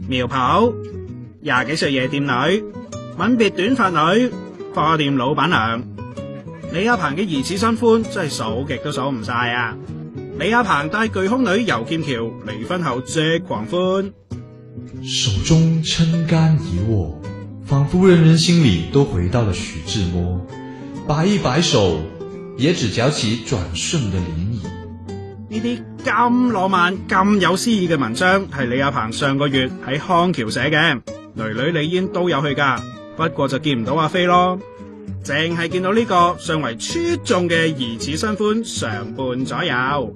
苗圃，20幾歲夜店女，吻別短髮女，貨店老闆娘。李亞鵬嘅疑似新歡真係數極都數唔晒啊！李亞鵬帶巨胸女遊劍橋，離婚後即狂歡。手中撐竿一握，仿佛人人心裏都回到了徐志摩，擺一擺手，也只攪起轉瞬的漣漪。呢啲咁浪漫、咁有詩意嘅文章，係李亞鵬上個月喺康橋寫嘅，女女李嫣都有去噶，不過就見唔到阿飛咯，淨係見到呢個尚為出眾嘅疑似新歡常伴左右。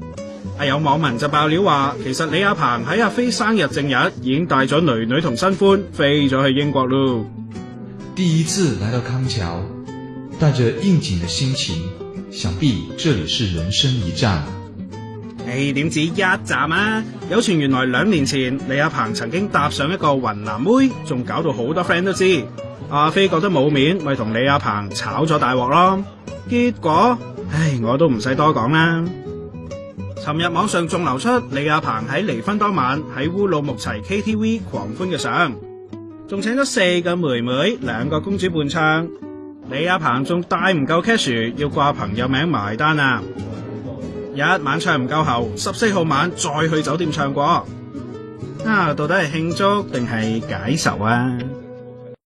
有網民就爆料話，其實李亞鵬喺阿飛生日正日已經帶咗女女同新歡飛咗去英國咯。第一次來到康橋，帶着應景的心情，想必這裡是人生一站。點止一站啊！有傳原來2年前李亞鵬曾經搭上一個雲南妹，仲搞到好多 friend 都知。阿飛覺得冇面，咪同李亞鵬炒咗大鑊咯。結果，我都唔使多講啦。尋日網上仲流出李亞鵬喺離婚當晚喺烏魯木齊 KTV 狂歡嘅相，仲請咗4個妹妹、2個公主伴唱。李亞鵬仲帶唔夠 cash， 要掛朋友名埋單啊！一晚唱唔夠後，14號晚再去酒店唱過。到底係慶祝定係解愁啊？